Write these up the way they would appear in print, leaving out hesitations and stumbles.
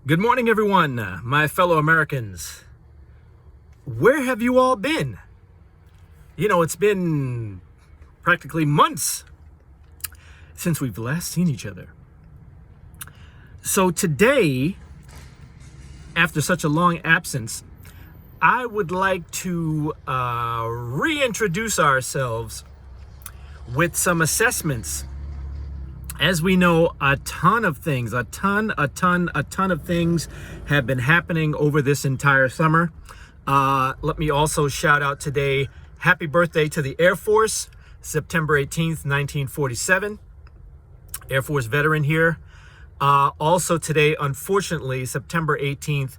Good morning, everyone, my fellow Americans. Where have you all been? It's been practically months since we've last seen each other. So today, after such a long absence, I would like to reintroduce ourselves with some assessments. As we know, a ton of things have been happening over this entire summer. Let me also shout out today, happy birthday to the Air Force, September 18th, 1947. Air Force veteran here. Also today, unfortunately, September 18th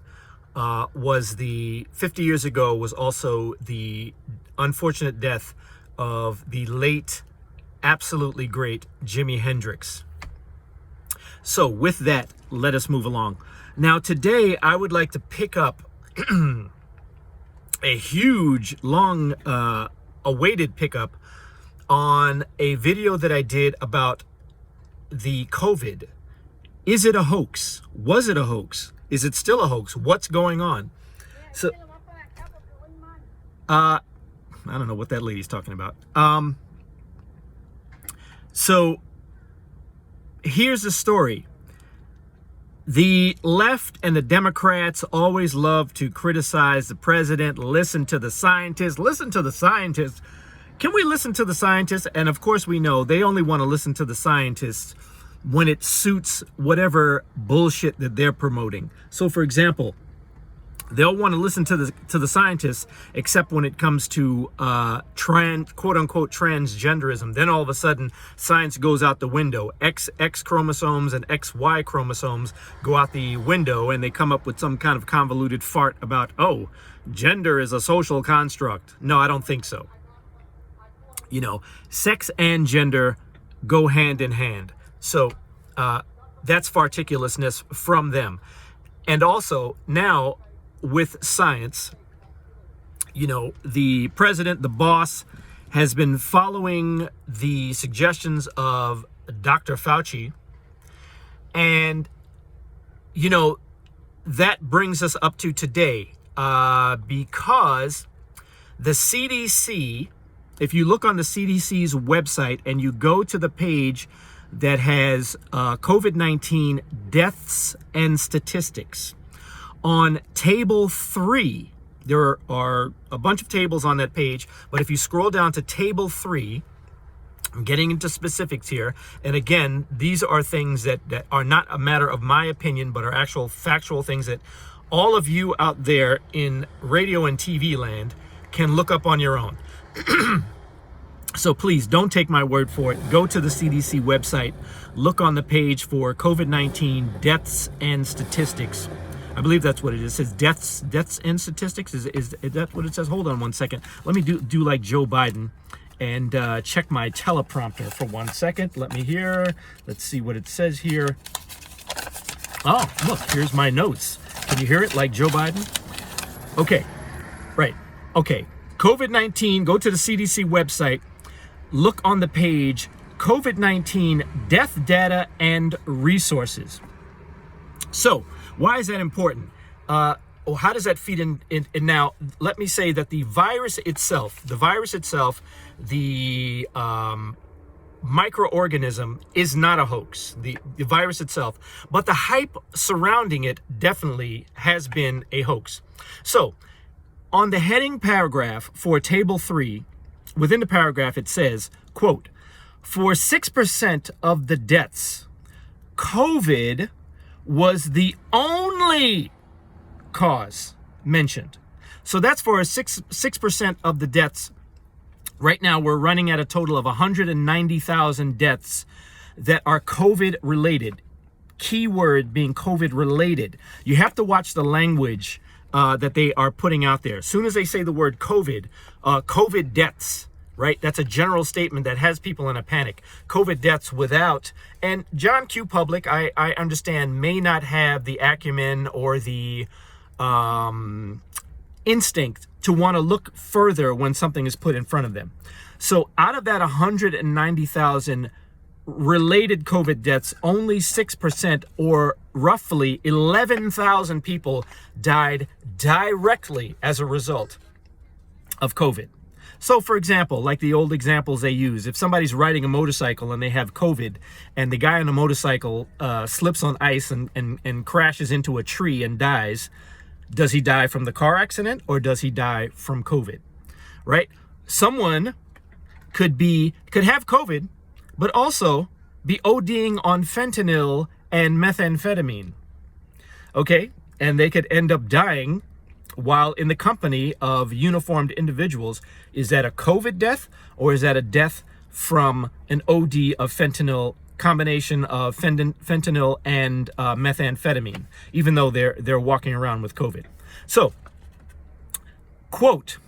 was 50 years ago, was also the unfortunate death of the late, absolutely great Jimi Hendrix. So with that, let us move along. Now today I would like to pick up a huge, long awaited pickup on a video that I did about the COVID. Is it a hoax? Was it a hoax? Is it still a hoax? What's going on? So I don't know what that lady's talking about. So here's the story. The left and the Democrats always love to criticize the president, listen to the scientists. Can we listen to the scientists? And of course we know they only want to listen to the scientists when it suits whatever bullshit that they're promoting. So for example, they'll want to listen to the scientists, except when it comes to quote unquote transgenderism. Then all of a sudden, science goes out the window. X chromosomes and XY chromosomes go out the window, and they come up with some kind of convoluted fart about, oh, gender is a social construct. No, I don't think so. Sex and gender go hand in hand. So that's farticulousness from them. And also now, with science, the president, the boss, has been following the suggestions of Dr. Fauci. And, that brings us up to today, because the CDC, if you look on the CDC's website and you go to the page that has COVID-19 deaths and statistics, on table 3, there are a bunch of tables on that page, but if you scroll down to table 3, I'm getting into specifics here, and again, these are things that are not a matter of my opinion, but are actual factual things that all of you out there in radio and TV land can look up on your own. So please don't take my word for it. Go to the CDC website, look on the page for COVID-19 deaths and statistics. I believe that's what it is. It says deaths and statistics. Is that what it says? Hold on one second. Let me do like Joe Biden and check my teleprompter for 1 second. Let me hear. Let's see what it says here. Oh, look, here's my notes. Can you hear it like Joe Biden? Okay, right. Okay, COVID-19, go to the CDC website. Look on the page, COVID-19 death data and resources. So, why is that important? How does that feed in? Now, let me say that the virus itself, the microorganism is not a hoax, the virus itself, but the hype surrounding it definitely has been a hoax. So, on the heading paragraph for table 3, within the paragraph it says, quote, for 6% of the deaths, COVID was the only cause mentioned. So that's for 6% of the deaths. Right now, we're running at a total of 190,000 deaths that are COVID related. Keyword being COVID related. You have to watch the language that they are putting out there. As soon as they say the word COVID, COVID deaths, right? That's a general statement that has people in a panic. COVID deaths without, and John Q. Public, I understand, may not have the acumen or the instinct to want to look further when something is put in front of them. So out of that 190,000 related COVID deaths, only 6%, or roughly 11,000 people, died directly as a result of COVID. So, for example, like the old examples they use, if somebody's riding a motorcycle and they have COVID, and the guy on the motorcycle slips on ice and crashes into a tree and dies, does he die from the car accident or does he die from COVID? Right? Someone could have COVID, but also be ODing on fentanyl and methamphetamine. Okay? And they could end up dying while in the company of uniformed individuals. Is that a COVID death, or is that a death from an OD of fentanyl, combination of fentanyl and methamphetamine, even though they're walking around with COVID? So, quote,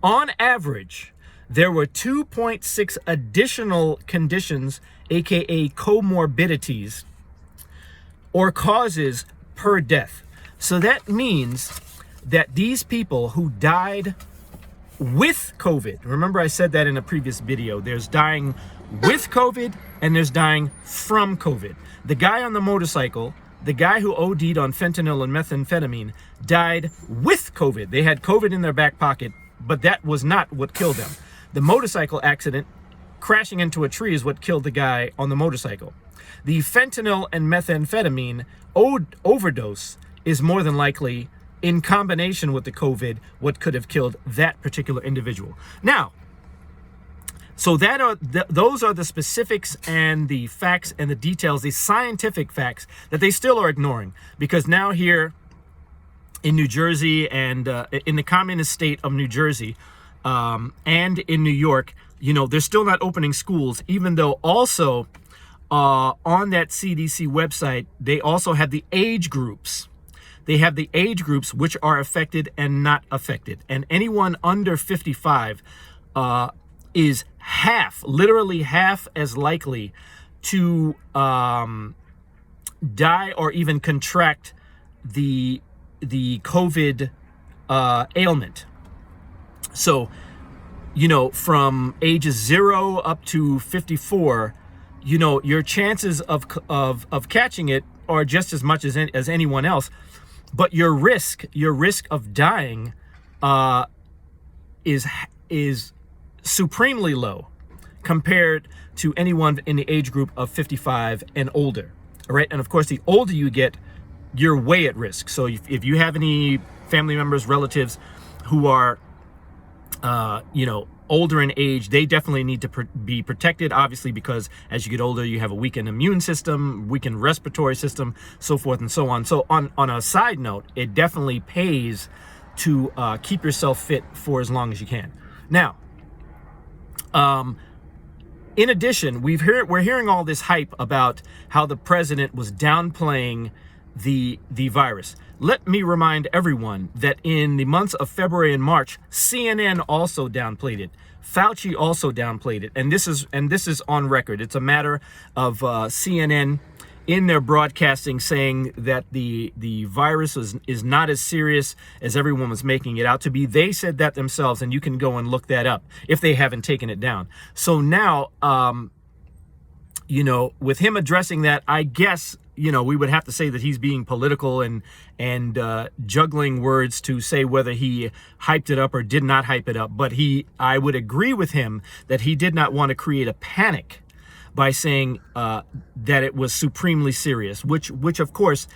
on average, there were 2.6 additional conditions, aka comorbidities, or causes per death. So that means that these people who died with COVID, remember I said that in a previous video, there's dying with COVID and there's dying from COVID. The guy on the motorcycle, the guy who OD'd on fentanyl and methamphetamine, died with COVID. They had COVID in their back pocket, but that was not what killed them. The motorcycle accident, crashing into a tree, is what killed the guy on the motorcycle. The fentanyl and methamphetamine overdose is more than likely, in combination with the COVID, what could have killed that particular individual. Now, so those are the specifics and the facts and the details, the scientific facts that they still are ignoring, because now here in New Jersey and in the communist state of New Jersey and in New York, they're still not opening schools, even though also on that CDC website, they also have the age groups. They have the age groups which are affected and not affected. And anyone under 55 is literally half as likely to die or even contract the COVID ailment. So, from ages 0 up to 54, your chances of catching it are just as much as anyone else. But your risk of dying is supremely low compared to anyone in the age group of 55 and older. All right, and of course, the older you get, you're way at risk. So if you have any family members, relatives who are, older in age, they definitely need to be protected, obviously, because as you get older, you have a weakened immune system, weakened respiratory system, so forth and so on. So on a side note, it definitely pays to keep yourself fit for as long as you can. Now, in addition, we're hearing all this hype about how the president was downplaying the virus. Let me remind everyone that in the months of February and March, CNN also downplayed it. Fauci also downplayed it, and this is on record. It's a matter of CNN in their broadcasting saying that the virus is not as serious as everyone was making it out to be. They said that themselves, and you can go and look that up if they haven't taken it down. So now, with him addressing that, I guess, we would have to say that he's being political and juggling words to say whether he hyped it up or did not hype it up. But I would agree with him that he did not want to create a panic by saying that it was supremely serious, which of course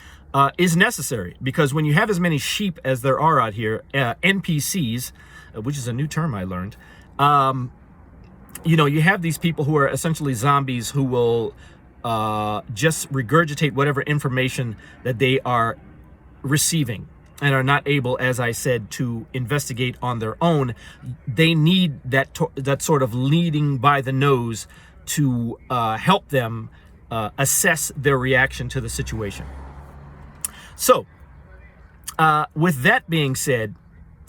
is necessary, because when you have as many sheep as there are out here, NPCs, which is a new term I learned, you have these people who are essentially zombies who will just regurgitate whatever information that they are receiving and are not able, as I said, to investigate on their own. They need that sort of leading by the nose to help them assess their reaction to the situation. So, with that being said,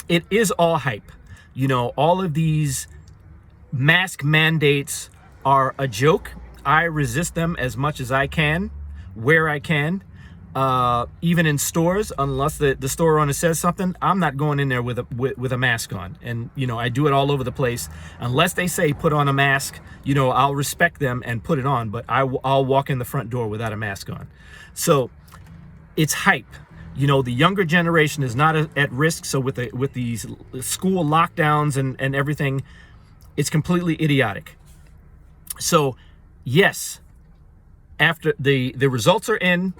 it is all hype. All of these mask mandates are a joke. I resist them as much as I can, where I can. even in stores, unless the store owner says something, I'm not going in there with a mask on. And, you know, I do it all over the place. Unless they say put on a mask, you know, I'll respect them and put it on, but I'll walk in the front door without a mask on. So it's hype. You know, the younger generation is not at risk. So with these school lockdowns and everything, it's completely idiotic. So yes, after the results are in,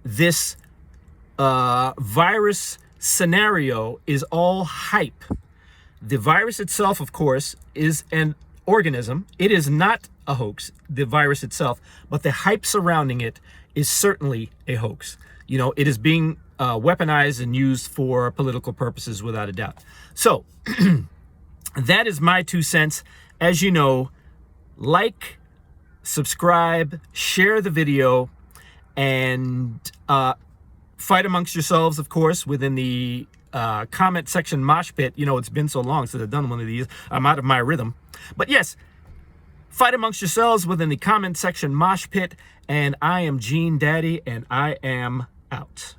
this virus scenario is all hype. The virus itself, of course, is an organism. It is not a hoax, the virus itself, but the hype surrounding it is certainly a hoax. You know, it is being weaponized and used for political purposes without a doubt. So that is my 2 cents. As you know, like, subscribe, share the video, and fight amongst yourselves, of course, within the comment section mosh pit. You know, it's been so long since I've done one of these. I'm out of my rhythm. But yes, fight amongst yourselves within the comment section mosh pit. And I am Gene Daddy, and I am out.